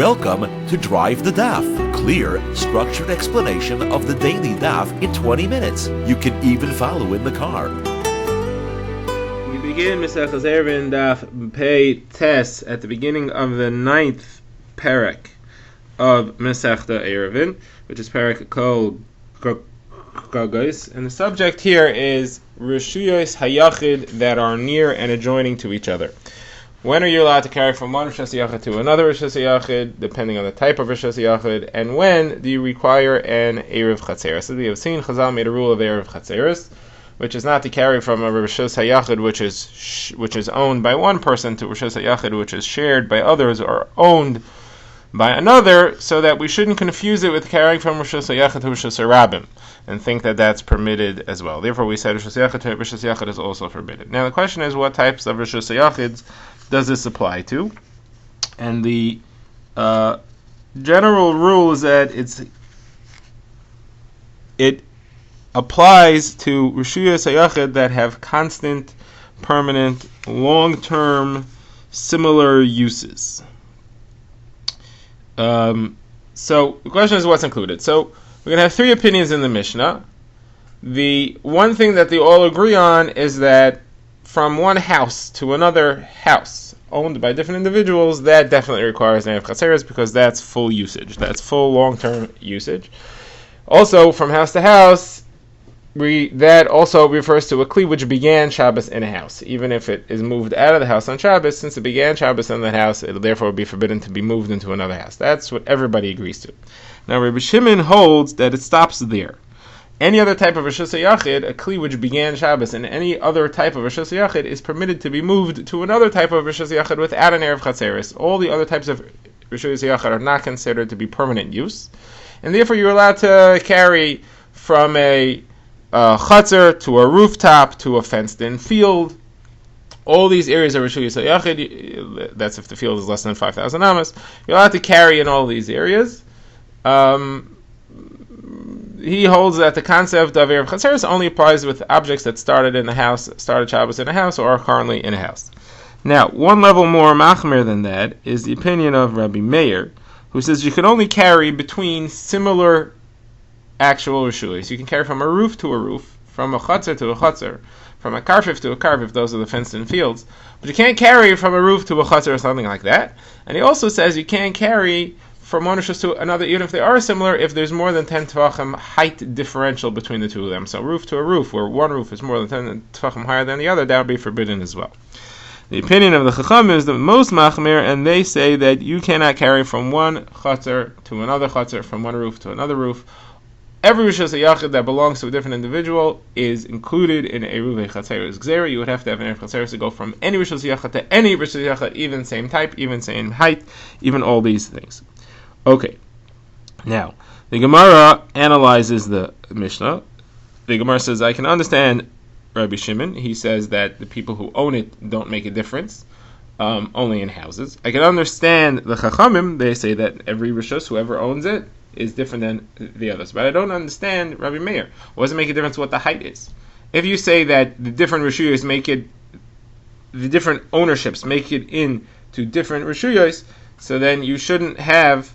Welcome to Drive the Daf. Clear, structured explanation of the daily Daf in 20 minutes. You can even follow in the car. We begin Mesechus Eruvin Daf Pei Tes at the beginning of the 9th parak of Mesechta Eruvin, which is parak Kol Gagos, and the subject here is Reshuyos Hayachid that are near and adjoining to each other. When are you allowed to carry from one Rosh Hashanah to another Rosh Hashanah, depending on the type of Rosh Hashanah, and when do you require an Eruv Chatzeres? So we have seen Chazal made a rule of Eruv Chatzeres, which is not to carry from a Rosh Hashanah which is owned by one person to Rosh Hashanah which is shared by others or owned by another, so that we shouldn't confuse it with carrying from Rosh Hashanah to Rosh Hashanah and think that that's permitted as well. Therefore, we said Rosh Hashanah to Rosh Hashanah is also forbidden. Now, the question is, what types of Rosh Hashanah does this apply to? And the general rule is that it applies to Reshuyos Hayachid that have constant, permanent, long-term, similar uses. So the question is, what's included? So we're going to have three opinions in the Mishnah. The one thing that they all agree on is that from one house to another house owned by different individuals, that definitely requires an Eruv Chatzeres because that's full usage. That's full long-term usage. Also, from house to house, that also refers to a kli which began Shabbos in a house. Even if it is moved out of the house on Shabbos, since it began Shabbos in that house, it will therefore be forbidden to be moved into another house. That's what everybody agrees to. Now, Rabbi Shimon holds that it stops there. Any other type of Rosh Hashanah, a kli which began Shabbos, and any other type of Rosh Hashanah is permitted to be moved to another type of Rosh Hashanah without an Eruv Chatzeres. All the other types of Rosh Hashanah are not considered to be permanent use, and therefore you're allowed to carry from a chutzner to a rooftop to a fenced-in field. All these areas of Rosh Hashanah, that's if the field is less than 5,000 amas, you're allowed to carry in all these areas. He holds that the concept of Eruv Chatzeres only applies with objects that started Shabbos in a house or are currently in a house. Now, one level more machmir than that is the opinion of Rabbi Meir, who says you can only carry between similar actual reshuyos. You can carry from a roof to a roof, from a chutzner to a chutzner, from a karfif to a karfif, those are the fenced-in fields, but you can't carry from a roof to a chutzner or something like that. And he also says you can't carry from one rishus to another, even if they are similar, if there's more than 10 tvachim height differential between the two of them. So roof to a roof, where one roof is more than 10 tvachim higher than the other, that would be forbidden as well. The opinion of the Chacham is the most machmir, and they say that you cannot carry from one chutzner to another chutzner, from one roof to another roof. Every Rosh Hashanah that belongs to a different individual is included in Eruvin Chatzeres Gzeira. You would have to have an Eruv Chatzeres to go from any Rosh Hashanah to any Rosh Hashanah, even same type, even same height, even all these things. Okay, now, the Gemara analyzes the Mishnah. The Gemara says, I can understand Rabbi Shimon. He says that the people who own it don't make a difference, only in houses. I can understand the Chachamim. They say that every Rishus, whoever owns it, is different than the others. But I don't understand Rabbi Meir. What does it make a difference what the height is? If you say that the different Rishuyos the different ownerships make it into different Rishuyos, so then you shouldn't have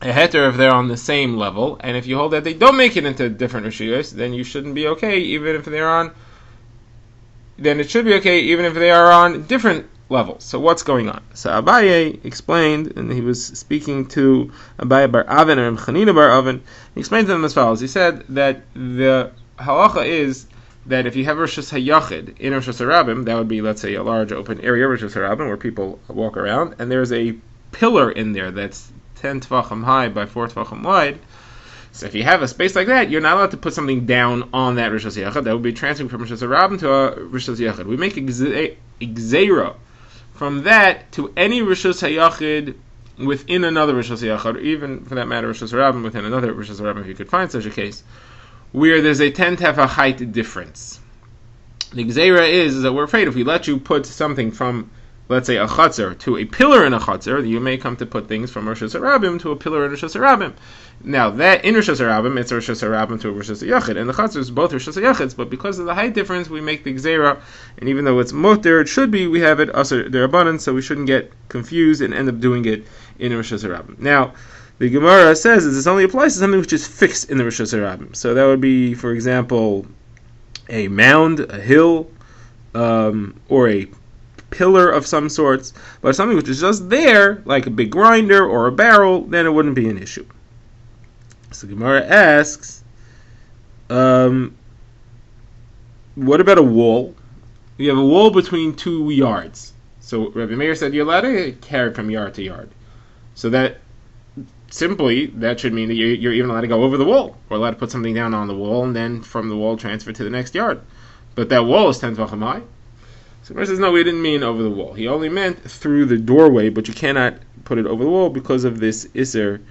a heter if they're on the same level, and if you hold that they don't make it into different reshuyos, then you shouldn't be okay, even if they're on. Then it should be okay, even if they are on different levels. So what's going on? So Abaye explained, and he was speaking to Abaye bar Avin or Chanina bar Avin. He explained to them as follows. He said that the halacha is that if you have Rosh Hayachid in Rosh Hashanah, that would be, let's say, a large open area Rosh Hashanah where people walk around, and there's a pillar in there that's 10 tvachim high by 4 tvachim wide. So if you have a space like that, you're not allowed to put something down on that Rosh Hashanah. That would be transferring from Rosh Hashanah to a Rosh Hashanah. We make a gzeira from that to any Rosh Hashanah within another Rosh Hashanah, or even, for that matter, Rosh Hashanah within another Rosh Hashanah, if you could find such a case, where there's a 10 tefach height difference. The gzeira is that we're afraid if we let you put something from, let's say, a chutzner to a pillar in a chutzner, you may come to put things from Rosh Hashanah to a pillar in Rosh Hashanah. Now, that in Rosh Hashanah, it's Rosh Hashanah to a Rosh Hashanah, and the chutzner is both Rosh Hashanah, but because of the height difference, we make the gzeira, and even though it's moter, it should be, we have it aser derabanan, so we shouldn't get confused and end up doing it in Rosh Hashanah. Now, the Gemara says that this only applies to something which is fixed in the Rosh Hashanah. So that would be, for example, a mound, a hill, or a pillar of some sorts, but something which is just there, like a big grinder or a barrel, then it wouldn't be an issue. So Gemara asks, what about a wall? You have a wall between 2 yards. So Rabbi Meir said you're allowed to carry from yard to yard. So that should mean that you're even allowed to go over the wall, or allowed to put something down on the wall, and then from the wall transfer to the next yard. But that wall is 10 tvachim high. So Gemara says, no, we didn't mean over the wall. He only meant through the doorway, but you cannot put it over the wall because of this iser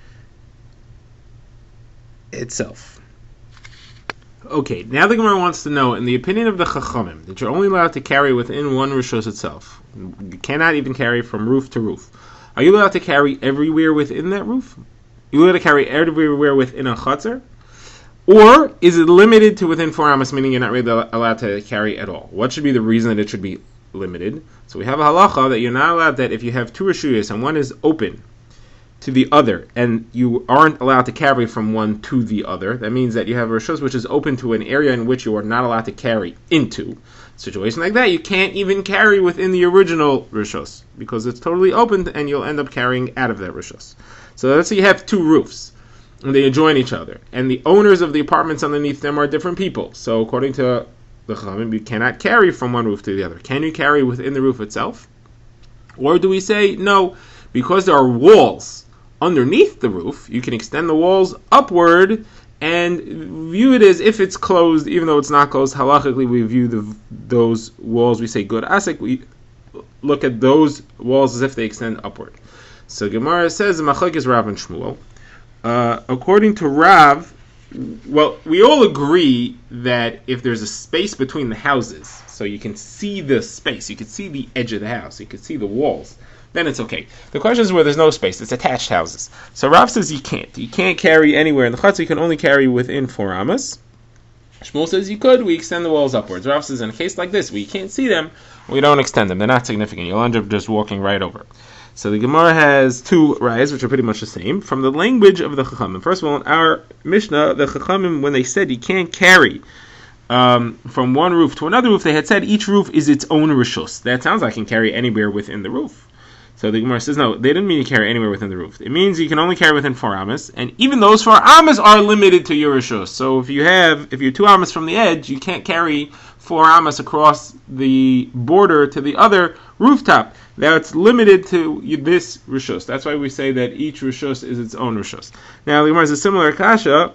itself. Okay, now the Gemara wants to know, in the opinion of the Chachamim, that you're only allowed to carry within one rishos itself. You cannot even carry from roof to roof. Are you allowed to carry everywhere within that roof? Are you allowed to carry everywhere within a chutzner? Or is it limited to within 4 amos, meaning you're not really allowed to carry at all? What should be the reason that it should be limited? So we have a halacha that you're not allowed, that if you have 2 rishuyos and one is open to the other, and you aren't allowed to carry from one to the other, that means that you have a rishus which is open to an area in which you are not allowed to carry into. A situation like that, you can't even carry within the original rishus, because it's totally open and you'll end up carrying out of that rishus. So let's say you have 2 roofs, and they adjoin each other, and the owners of the apartments underneath them are different people. So according to the Chachamim, you cannot carry from one roof to the other. Can you carry within the roof itself? Or do we say, no, because there are walls underneath the roof, you can extend the walls upward and view it as if it's closed, even though it's not closed. Halachically, we view those walls, we say good asik, we look at those walls as if they extend upward. So Gemara says, Machlokes Rav and Shmuel. According to Rav, well, we all agree that if there's a space between the houses, so you can see the space, you can see the edge of the house, you can see the walls, then it's okay. The question is where there's no space, it's attached houses. So Rav says you can't carry anywhere in the chutzner, you can only carry within 4 amos. Shmuel says you could, we extend the walls upwards. Rav says in a case like this, where you can't see them, we don't extend them, they're not significant, you'll end up just walking right over. So the Gemara has 2 rayas, which are pretty much the same, from the language of the Chachamim. First of all, in our Mishnah, the Chachamim, when they said you can't carry from one roof to another roof, they had said each roof is its own rishus. That sounds like you can carry anywhere within the roof. So the Gemara says, no, they didn't mean you carry anywhere within the roof. It means you can only carry within 4 amos, and even those 4 amos are limited to your rishus. So if you're 2 amos from the edge, you can't carry 4 amos across the border to the other rooftop. Now it's limited to this rishus. That's why we say that each rishus is its own rishus. Now the Gemara is a similar kasha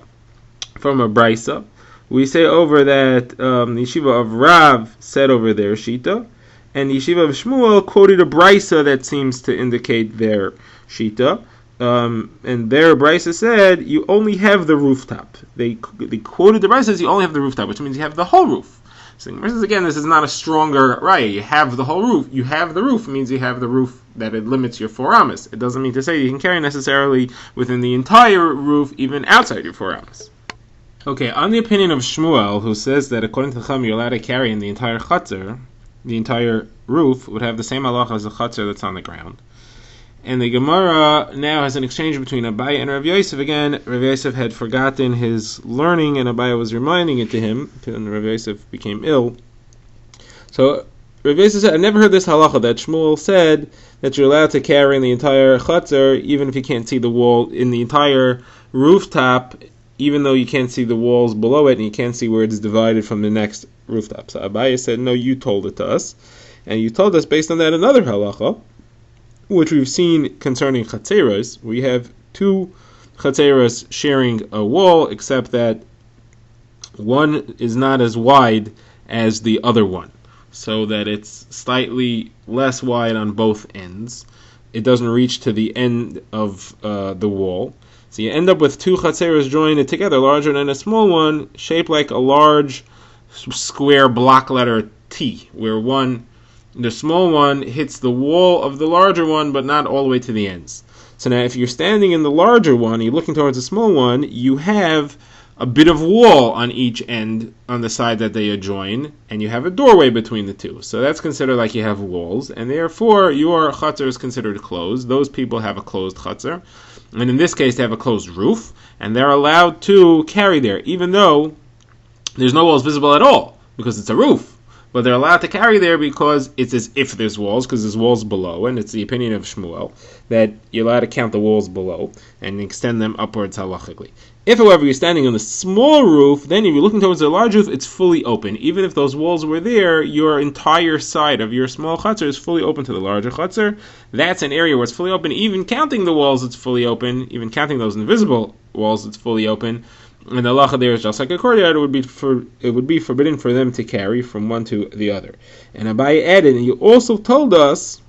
from a brisa. We say over that the yeshiva of Rav said over their shita, and the yeshiva of Shmuel quoted a brisa that seems to indicate their shita. And their brisa said you only have the rooftop. They quoted the brisa as you only have the rooftop, which means you have the whole roof. So again, this is not a stronger raya. You have the whole roof. You have the roof. It means you have the roof that it limits your 4 amos. It doesn't mean to say you can carry necessarily within the entire roof, even outside your 4 amos. Okay, on the opinion of Shmuel, who says that according to Chacham, you're allowed to carry in the entire chutzner, the entire roof would have the same halacha as the chutzner that's on the ground. And the Gemara now has an exchange between Abaye and Rav Yosef. Again, Rav Yosef had forgotten his learning, and Abaye was reminding it to him, and Rav Yosef became ill. So Rav Yosef said, I never heard this halacha, that Shmuel said that you're allowed to carry in the entire chutzner, even if you can't see the wall, in the entire rooftop, even though you can't see the walls below it, and you can't see where it's divided from the next rooftop. So Abaye said, no, you told it to us. And you told us based on that another halacha, which we've seen concerning chatzeros. We have 2 chatzeros sharing a wall, except that one is not as wide as the other one, so that it's slightly less wide on both ends. It doesn't reach to the end of the wall. So you end up with 2 chatzeros joined together, larger than a small one, shaped like a large square block letter T, where one the small one hits the wall of the larger one, but not all the way to the ends. So now if you're standing in the larger one, you're looking towards the small one, you have a bit of wall on each end on the side that they adjoin, and you have a doorway between the two. So that's considered like you have walls, and therefore your chutzner is considered closed. Those people have a closed chutzner, and in this case they have a closed roof, and they're allowed to carry there, even though there's no walls visible at all, because it's a roof. But they're allowed to carry there because it's as if there's walls, because there's walls below, and it's the opinion of Shmuel that you're allowed to count the walls below and extend them upwards halachically. If, however, you're standing on the small roof, then if you're looking towards the large roof, it's fully open. Even if those walls were there, your entire side of your small chutzner is fully open to the larger chutzner. That's an area where it's fully open. Even counting the walls, it's fully open. Even counting those invisible walls, it's fully open. And the halacha there is just like a courtyard. It would be forbidden for them to carry from one to the other. And Abaye added, and you also told us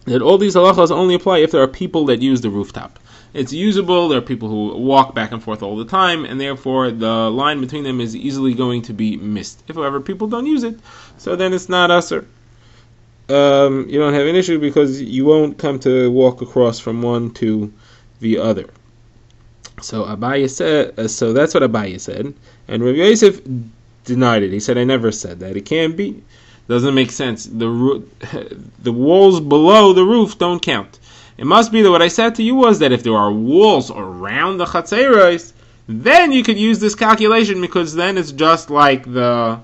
that all these halachas only apply if there are people that use the rooftop. It's usable. There are people who walk back and forth all the time, and therefore the line between them is easily going to be missed. If, however, people don't use it, so then it's not usher. You don't have an issue because you won't come to walk across from one to the other. So Abaye said. So that's what Abaye said, and Rav Yosef denied it. He said, "I never said that. It can't be. Doesn't make sense. The walls below the roof don't count. It must be that what I said to you was that if there are walls around the chatzeros, then you could use this calculation, because then it's just like the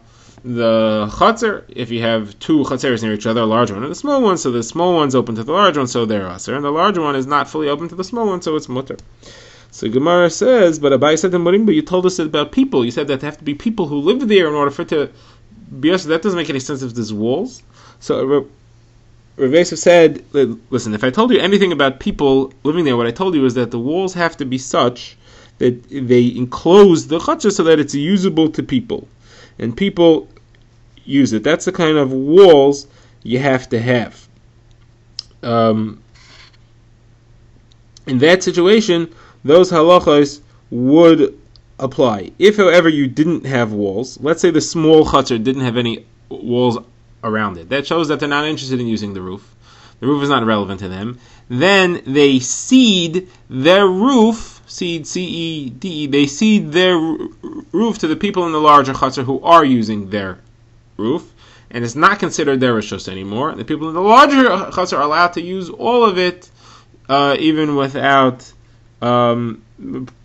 chatzer. If you have two chatzeros near each other, a large one and a small one, so the small one's open to the large one, so they're aser, and the larger one is not fully open to the small one, so it's mutter." So Gemara says, but Abaye said to Morimba, you told us about people. You said that there have to be people who live there in order for it to be aser. That doesn't make any sense if there's walls. So Rav Yosef said, listen, if I told you anything about people living there, what I told you is that the walls have to be such that they enclose the chutzner so that it's usable to people. And people use it. That's the kind of walls you have to have. In that situation, those halachas would apply. If, however, you didn't have walls, let's say the small chutzner didn't have any walls around it, that shows that they're not interested in using the roof. The roof is not relevant to them. Then they cede their roof, C-E-D-E, they cede their roof to the people in the larger chutzner who are using their roof, and it's not considered their rishus anymore. The people in the larger chutzner are allowed to use all of it, even without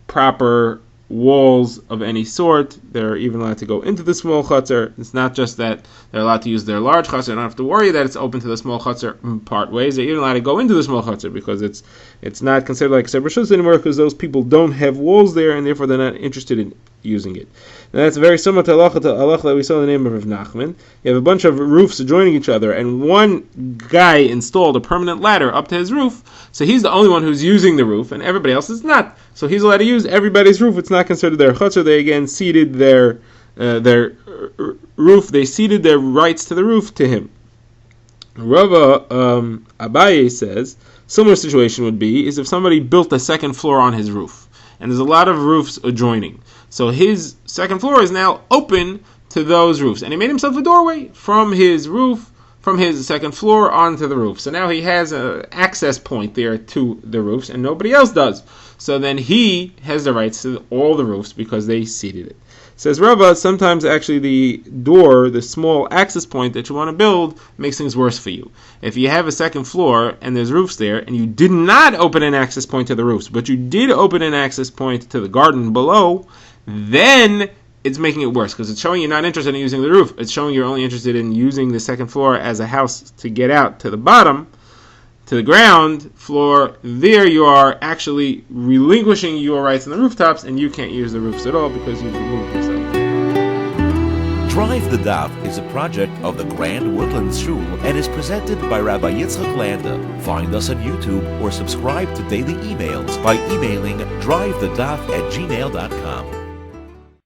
proper walls of any sort. They're even allowed to go into the small chutzner. It's not just that they're allowed to use their large chutzner. They don't have to worry that it's open to the small chutzner part ways. They're even allowed to go into the small chutzner because it's not considered like separate rishus anymore, because those people don't have walls there, and therefore they're not interested in using it. And that's very similar to halacha that we saw in the name of Rav Nachman. You have a bunch of roofs adjoining each other, and one guy installed a permanent ladder up to his roof, so he's the only one who's using the roof, and everybody else is not. So he's allowed to use everybody's roof. It's not considered their chutzner. They again ceded their roof. They ceded their rights to the roof to him. Rava Abaye says similar situation would be is if somebody built a second floor on his roof, and there's a lot of roofs adjoining. So his second floor is now open to those roofs, and he made himself a doorway from his roof, from his second floor onto the roof. So now he has an access point there to the roofs, and nobody else does. So then he has the rights to all the roofs because they ceded it. Says Rava, sometimes actually the door, the small access point that you want to build, makes things worse for you. If you have a second floor and there's roofs there, and you did not open an access point to the roofs, but you did open an access point to the garden below, then it's making it worse, because it's showing you're not interested in using the roof. It's showing you're only interested in using the second floor as a house to get out to the bottom, to the ground floor. There you are actually relinquishing your rights on the rooftops, and you can't use the roofs at all because you've removed yourself. Drive the Daf is a project of the Grand Woodlands Shul and is presented by Rabbi Yitzchak Landa. Find us on YouTube or subscribe to daily emails by emailing drivethe.daf@gmail.com.